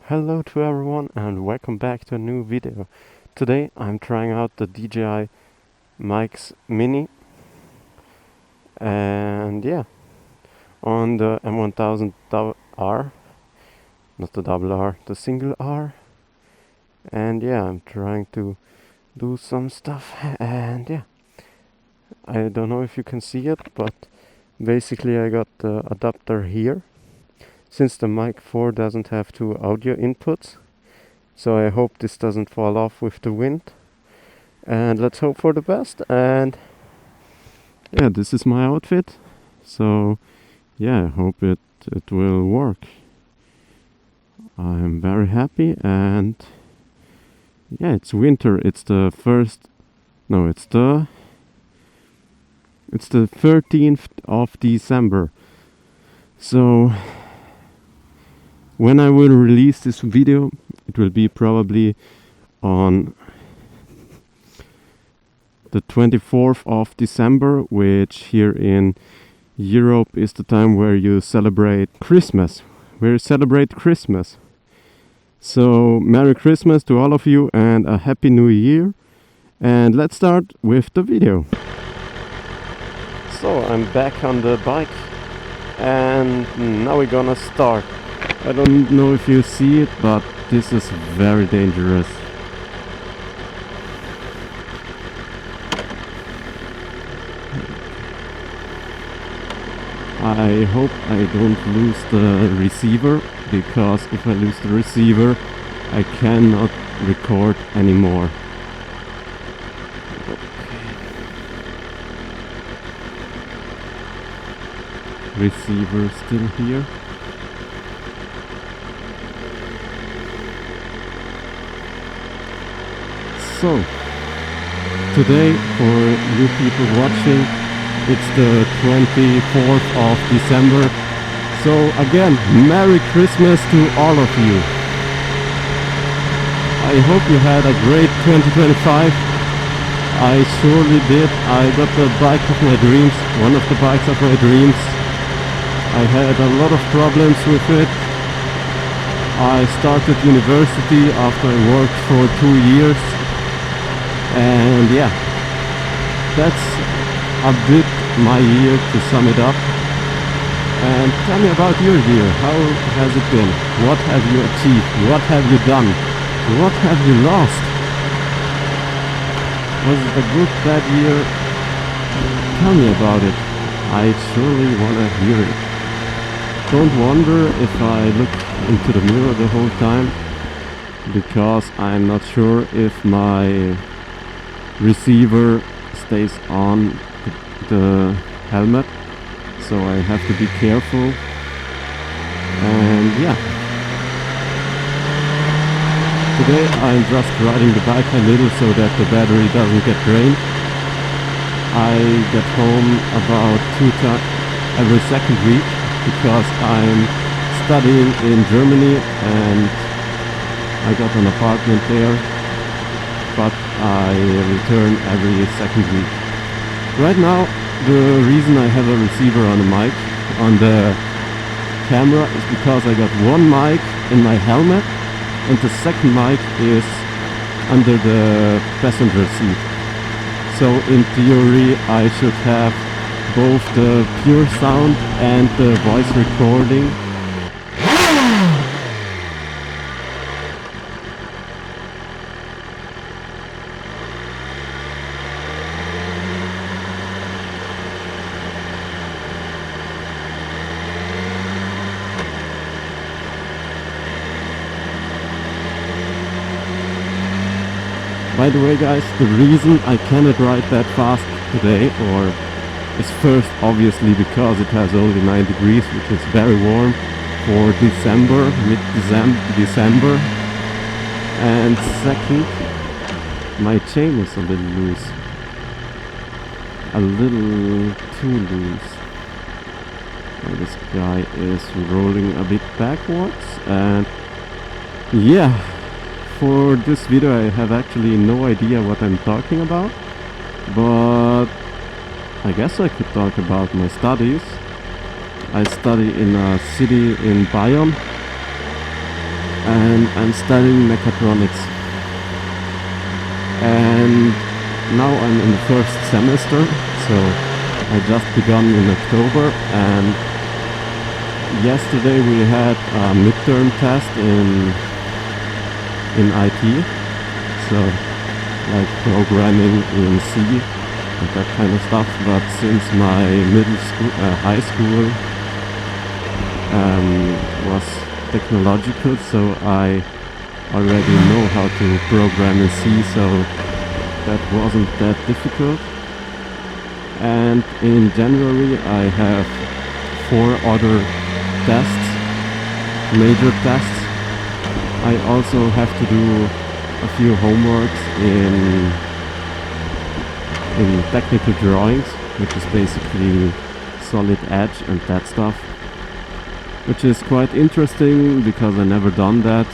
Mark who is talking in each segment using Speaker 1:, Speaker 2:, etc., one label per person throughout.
Speaker 1: Hello to everyone and welcome back to a new video. Today I'm trying out the DJI Mics Mini and on the M1000R, not the double R, the single R. And I'm trying to do some stuff and I don't know if you can see it, but basically I got the adapter here. Since the mic 4 doesn't have two audio inputs, so I hope this doesn't fall off with the wind. And let's hope for the best. And this is my outfit. So I hope it will work. I'm very happy, and it's winter. It's the 13th of December. So when I will release this video, it will be probably on the 24th of December, which here in Europe is the time where you celebrate Christmas. So Merry Christmas to all of you and a Happy New Year. And let's start with the video. So I'm back on the bike and now we're gonna start. I don't know if you see it, but this is very dangerous. I hope I don't lose the receiver, because if I lose the receiver, I cannot record anymore. Receiver still here. So, today, for you people watching, it's the 24th of December. So again, Merry Christmas to all of you. I hope you had a great 2025. I surely did. I got the bike of my dreams, one of the bikes of my dreams. I had a lot of problems with it. I started university after I worked for 2 years. And that's a bit my year, to sum it up. And tell me about your year. How has it been? What have you achieved? What have you done? What have you lost? Was it a good, bad year? Tell me about it. I surely want to hear it. Don't wonder if I look into the mirror the whole time, because I'm not sure if my receiver stays on the helmet, so I have to be careful. And today I'm just riding the bike a little so that the battery doesn't get drained. I get home about 2 times every second week, because I'm studying in Germany and I got an apartment there, but I return every second week. Right now, the reason I have a receiver on the mic, on the camera, is because I got one mic in my helmet and the second mic is under the passenger seat. So in theory I should have both the pure sound and the voice recording. By the way guys, the reason I cannot ride that fast today is first obviously because it has only 9 degrees, which is very warm for December, mid-December. And second, my chain is a little loose. A little too loose. And this guy is rolling a bit backwards, and for this video I have actually no idea what I'm talking about, but I guess I could talk about my studies. I study in a city in Bayern, and I'm studying mechatronics. And now I'm in the first semester, so I just begun in October, and yesterday we had a midterm test in IT, so like programming in C and that kind of stuff. But since my high school was technological, so I already know how to program in C, so that wasn't that difficult. And in January I have 4 other tests, major tests. I also have to do a few homeworks in technical drawings, which is basically solid edge and that stuff, which is quite interesting because I never done that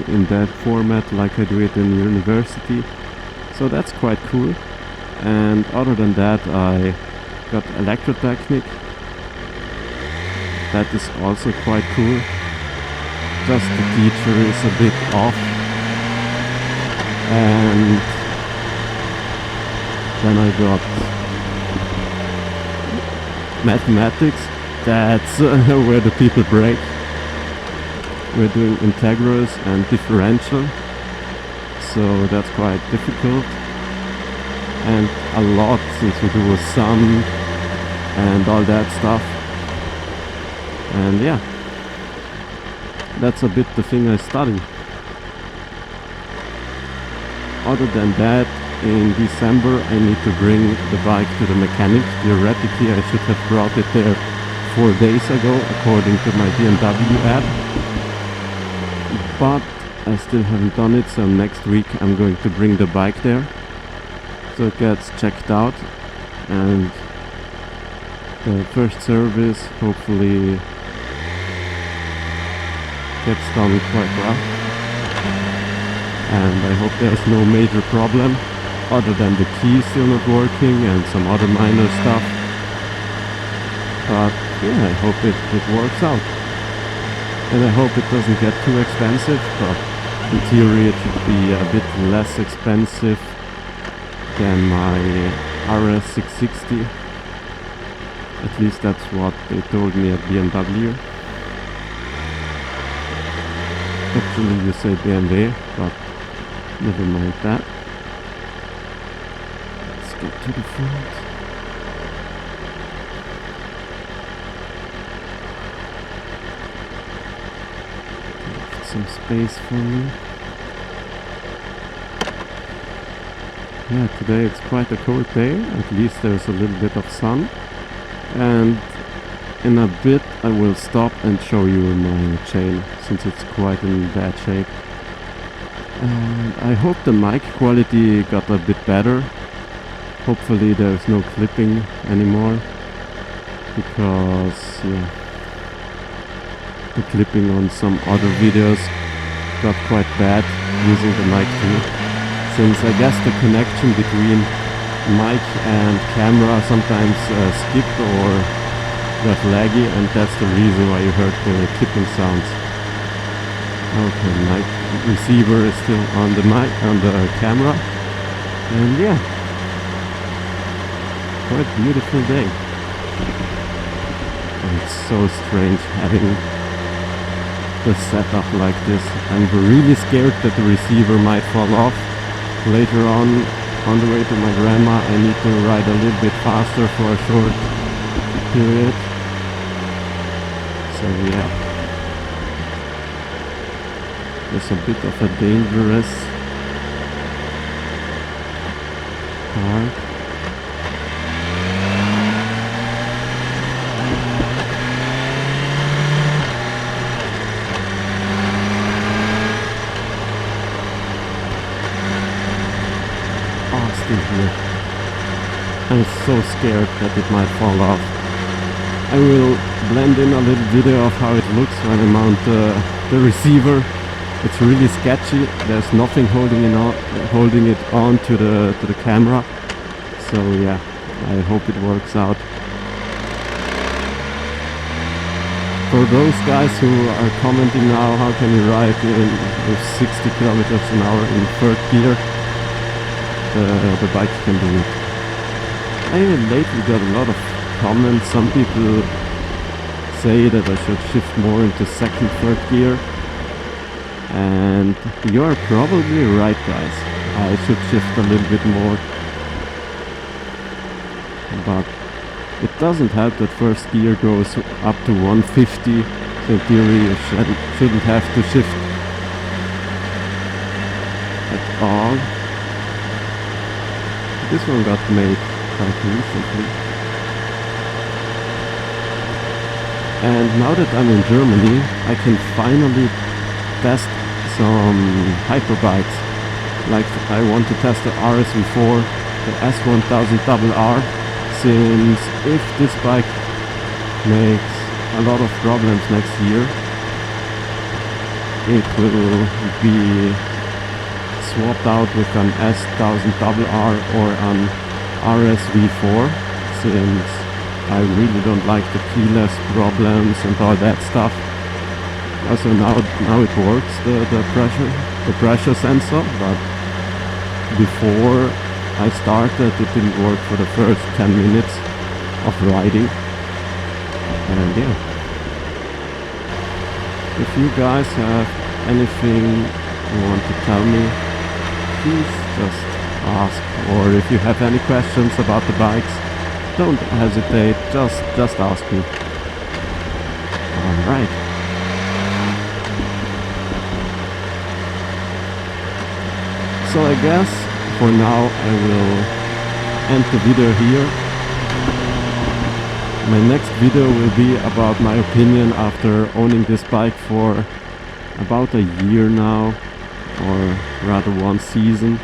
Speaker 1: in that format like I do it in university, so that's quite cool. And other than that, I got electrotechnic. That is also quite cool. Just the teacher is a bit off. And then I got mathematics. That's where the people break. We're doing integrals and differential, so that's quite difficult. And a lot, since we do a sum and all that stuff. And yeah, that's a bit the thing I study. Other than that, in December I need to bring the bike to the mechanic. Theoretically I should have brought it there 4 days ago according to my BMW app, but I still haven't done it, so next week I'm going to bring the bike there so it gets checked out, and the first service hopefully gets done quite well, and I hope there's no major problem other than the key still not working and some other minor stuff. But yeah, I hope it works out, and I hope it doesn't get too expensive, but in theory it should be a bit less expensive than my RS660. At least that's what they told me at BMW. Actually you say BMW, but never mind that. Let's get to the front. Left some space for me. Yeah, today it's quite a cold day, at least there's a little bit of sun, and in a bit I will stop and show you my chain, since it's quite in bad shape. And I hope the mic quality got a bit better. Hopefully there's no clipping anymore, because yeah, the clipping on some other videos got quite bad using the mic too. Since I guess the connection between mic and camera sometimes skipped or got laggy, and that's the reason why you heard the clipping sounds. Okay, mic receiver is still on the mic, on the camera, and yeah, quite beautiful day. And it's so strange having the setup like this. I'm really scared that the receiver might fall off. Later on the way to my grandma, I need to ride a little bit faster for a short period. So yeah, it's a bit of a dangerous car. Here. I'm so scared that it might fall off. I will blend in a little video of how it looks when I mount the receiver. It's really sketchy. There's nothing holding it on to the camera. So yeah, I hope it works out. For those guys who are commenting now, how can you ride with 60 kilometers an hour in third gear? The bike can do it. I lately got a lot of comments. Some people say that I should shift more into second, third gear. And you are probably right, guys. I should shift a little bit more. But it doesn't help that first gear goes up to 150. So in theory you shouldn't have to shift at all. This one got made quite recently. And now that I'm in Germany, I can finally test some hyperbikes. Like I want to test the RSV4, the S1000R, since if this bike makes a lot of problems next year, it will be swapped out with an S1000RR or an RSV4, since I really don't like the keyless problems and all that stuff. Also now it works, the pressure sensor, but before I started it didn't work for the first 10 minutes of riding. And yeah, if you guys have anything you want to tell me, please just ask, or if you have any questions about the bikes, don't hesitate, just ask me. Alright. So I guess for now I will end the video here. My next video will be about my opinion after owning this bike for about a year now, or rather one season,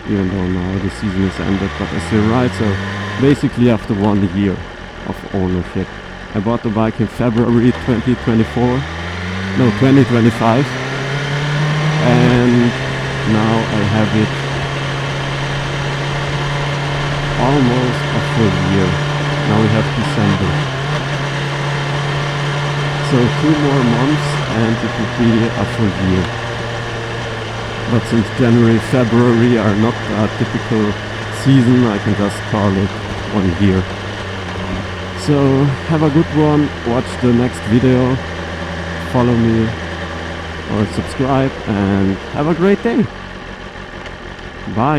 Speaker 1: even though now the season is ended, but I still ride. So basically after 1 year of ownership. I bought the bike in February 2025, and now I have it almost a full year. Now we have December. So 2 more months and it will be a full year. But since January, February are not a typical season, I can just call it 1 year. So have a good one, watch the next video, follow me or subscribe, and have a great day. Bye.